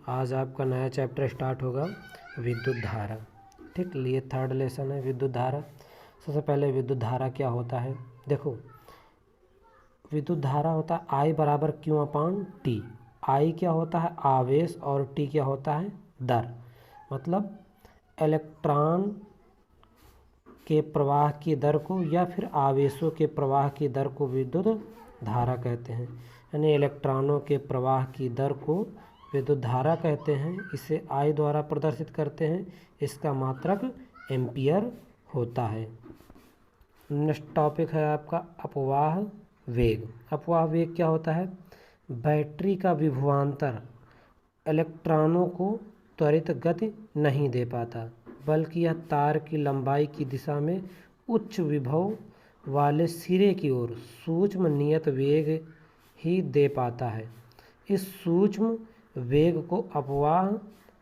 आज आपका नया चैप्टर स्टार्ट होगा विद्युत धारा। ठीक, ये थर्ड लेसन है विद्युत धारा। सबसे पहले विद्युत धारा क्या होता है, देखो विद्युत धारा होता है आई बराबर क्यू अपान टी। आई क्या होता है आवेश और टी क्या होता है दर, मतलब इलेक्ट्रॉन के प्रवाह की दर को या फिर आवेशों के प्रवाह की दर को विद्युत धारा कहते हैं। यानी इलेक्ट्रॉनों के प्रवाह की दर को विद्युत धारा कहते हैं। इसे आई द्वारा प्रदर्शित करते हैं। इसका मात्रक एम्पियर होता है। नेक्स्ट टॉपिक है आपका अपवाह वेग। अपवाह वेग क्या होता है, बैटरी का विभवांतर इलेक्ट्रॉनों को त्वरित गति नहीं दे पाता, बल्कि यह तार की लंबाई की दिशा में उच्च विभव वाले सिरे की ओर सूक्ष्म नियत वेग ही दे पाता है। इस सूक्ष्म वेग को अपवाह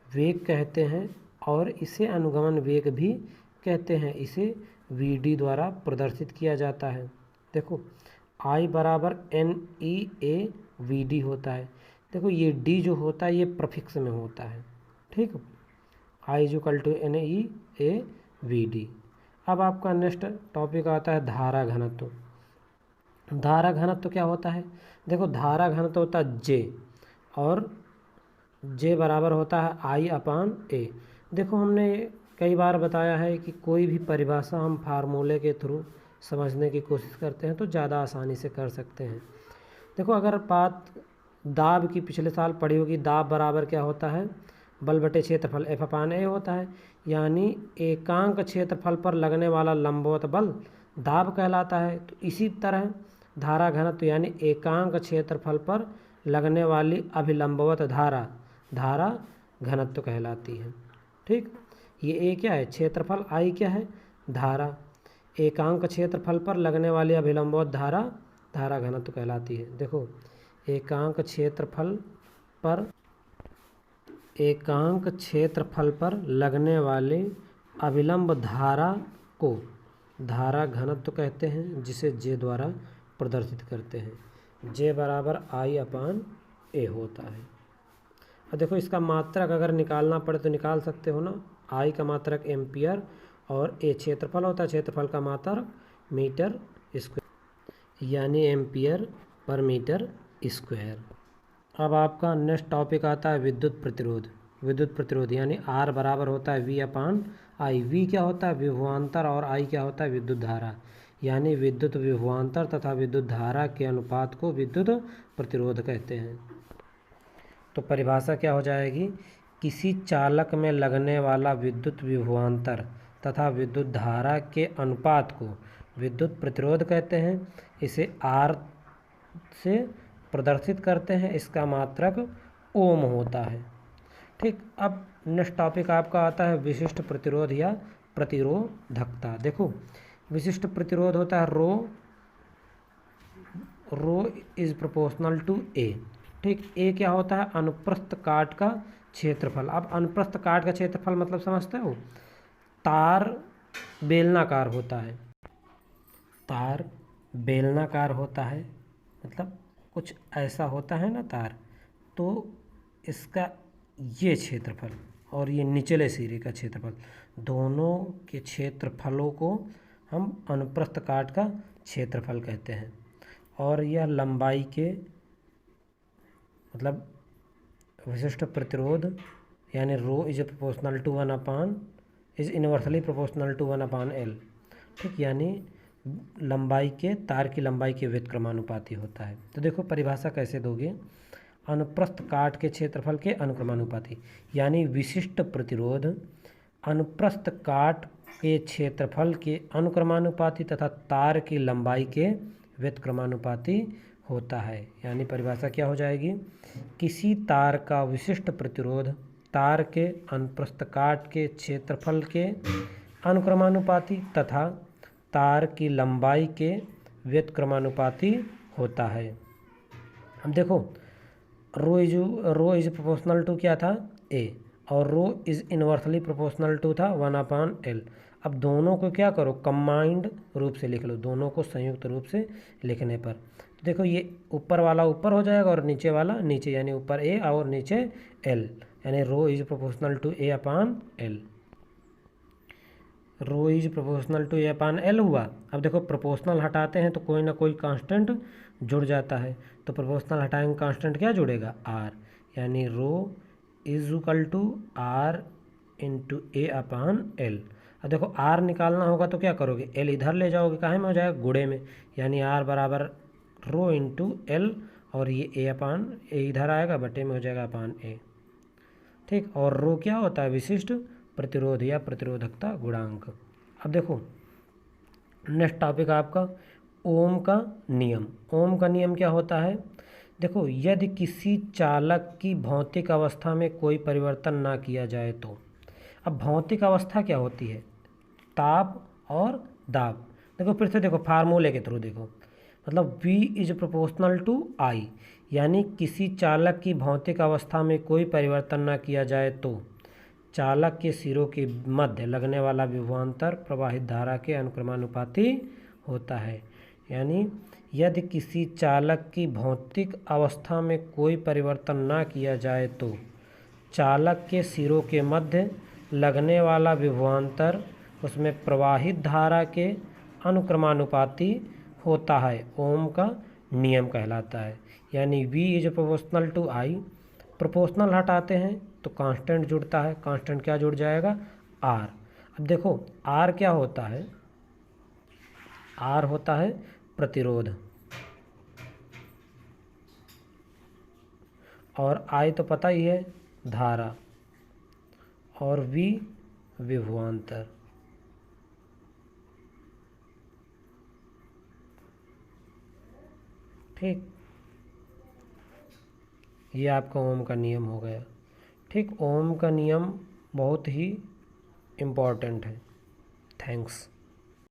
वेग कहते हैं और इसे अनुगमन वेग भी कहते हैं। इसे Vd द्वारा प्रदर्शित किया जाता है। देखो I बराबर NEA Vd होता है। देखो ये D जो होता है ये प्रफिक्स में होता है। ठीक, I equal to NEA Vd। अब आपका नेक्स्ट टॉपिक आता है धारा घनत्व। धारा घनत्व क्या होता है, देखो धारा घनत्व होता है J और J बराबर होता है I अपान A। देखो हमने कई बार बताया है कि कोई भी परिभाषा हम फार्मूले के थ्रू समझने की कोशिश करते हैं तो ज़्यादा आसानी से कर सकते हैं। देखो अगर बात दाब की पिछले साल पढ़ी होगी, दाब बराबर क्या होता है बल बटे क्षेत्रफल F अपान A होता है। यानी एकांक क्षेत्रफल पर लगने वाला लंबवत बल दाब कहलाता है। तो इसी तरह धारा घनत्व यानी एकांक क्षेत्रफल पर लगने वाली अभिलंबवत धारा धारा घनत्व कहलाती है। ठीक, ये ए क्या है क्षेत्रफल, आई क्या है धारा, एकांक क्षेत्रफल पर लगने वाली अभिलंबवत धारा धारा घनत्व कहलाती है। देखो एकांक क्षेत्रफल पर लगने वाले अभिलंब धारा को धारा घनत्व कहते हैं, जिसे J द्वारा प्रदर्शित करते हैं। J बराबर I अपान A होता है। और देखो इसका मात्रक अगर निकालना पड़े तो निकाल सकते हो ना, I का मात्रक एम्पियर और A क्षेत्रफल होता है, क्षेत्रफल का मात्रक मीटर स्क्वायर यानी एम्पियर पर मीटर स्क्वायर। अब आपका नेक्स्ट टॉपिक आता है विद्युत प्रतिरोध। विद्युत प्रतिरोध यानी R बराबर होता है V अपान I। V क्या होता है विभवांतर और I क्या होता है विद्युत धारा। यानी विद्युत विभवांतर तथा विद्युत धारा के अनुपात को विद्युत प्रतिरोध कहते हैं। तो परिभाषा क्या हो जाएगी, किसी चालक में लगने वाला विद्युत विभवांतर तथा विद्युत धारा के अनुपात को विद्युत प्रतिरोध कहते हैं। इसे R से प्रदर्शित करते हैं। इसका मात्रक ओम होता है। ठीक, अब नेक्स्ट टॉपिक आपका आता है विशिष्ट प्रतिरोध या प्रतिरोधकता। देखो विशिष्ट प्रतिरोध होता है रो इज प्रोपोर्शनल टू ए। ठीक, ए क्या होता है अनुप्रस्थ काट का क्षेत्रफल। अब अनुप्रस्थ काट का क्षेत्रफल मतलब समझते हो, तार बेलनाकार होता है, तार बेलनाकार होता है मतलब कुछ ऐसा होता है ना तार, तो इसका ये क्षेत्रफल और ये निचले सिरे का क्षेत्रफल, दोनों के क्षेत्रफलों को हम अनुप्रस्थ काट का क्षेत्रफल कहते हैं। और यह लंबाई के मतलब विशिष्ट प्रतिरोध यानी rho is proportional to 1 upon is inversely proportional to 1 upon L. ठीक, यानी लंबाई के तार की लंबाई के व्युत्क्रमानुपाती होता है। तो देखो परिभाषा कैसे दोगे, अनुप्रस्थ काट के क्षेत्रफल के अनुक्रमानुपाती यानी विशिष्ट प्रतिरोध अनुप्रस्थ काट के क्षेत्रफल के अनुक्रमानुपाती तथा तार की लंबाई के व्युत्क्रमानुपाती होता है। यानी परिभाषा क्या हो जाएगी, किसी तार का विशिष्ट प्रतिरोध तार के अनुप्रस्थ काट के क्षेत्रफल के अनुक्रमानुपाती तथा तार की लंबाई के व्युत्क्रमानुपाती होता है। अब देखो रो इज प्रोपोर्शनल टू क्या था ए और रो इज इनवर्सली प्रोपोर्शनल टू था 1 अपान एल। अब दोनों को क्या करो कंबाइंड रूप से लिख लो, दोनों को संयुक्त रूप से लिखने पर देखो ये ऊपर वाला ऊपर हो जाएगा और नीचे वाला नीचे, यानी ऊपर ए और नीचे एल, यानी rho is proportional to A upon L. Rho is proportional to A upon L हुआ। अब देखो प्रोपोर्शनल हटाते हैं तो कोई ना कोई कांस्टेंट जुड़ जाता है, तो प्रोपोर्शनल हटाएंगे कांस्टेंट क्या जुड़ेगा, आर, यानी rho is equal to R into A upon L. अब देखो आर निकालना होगा तो क्या करोगे, एल इधर ले जाओगे, काहे में हो जाएगा, गुणे में, यानी आर बराबर रो इंटू एल, और ये ए अपान ए इधर आएगा, बटे में हो जाएगा अपान ए। ठीक, और रो क्या होता है, विशिष्ट प्रतिरोध या प्रतिरोधकता गुणांक। अब देखो नेक्स्ट टॉपिक आपका ओम का नियम। ओम का नियम क्या होता है, देखो यदि किसी चालक की भौतिक अवस्था में कोई परिवर्तन ना किया जाए तो। अब भौतिक अवस्था क्या होती है, ताप और दाब। देखो फिर से देखो फार्मूले के थ्रू देखो, मतलब V is proportional to I, यानी किसी चालक की भौतिक अवस्था में कोई परिवर्तन ना किया जाए तो चालक के सिरों के मध्य लगने वाला विभवांतर प्रवाहित धारा के अनुक्रमानुपाती होता है। यानी यदि किसी चालक की भौतिक अवस्था में कोई परिवर्तन ना किया जाए तो चालक के सिरों के मध्य लगने वाला विभवांतर उसमें प्रवाहित धारा के अनुक्रमानुपाती होता है, ओम का नियम कहलाता है। यानी V is proportional to I, proportional हटाते हैं तो कांस्टेंट जुड़ता है, कांस्टेंट क्या जुड़ जाएगा, R। अब देखो R क्या होता है, R होता है प्रतिरोध, और I तो पता ही है धारा, और V विभवांतर। ठीक, ये आपका ओम का नियम हो गया। ठीक, ओम का नियम बहुत ही इम्पॉर्टेंट है। थैंक्स।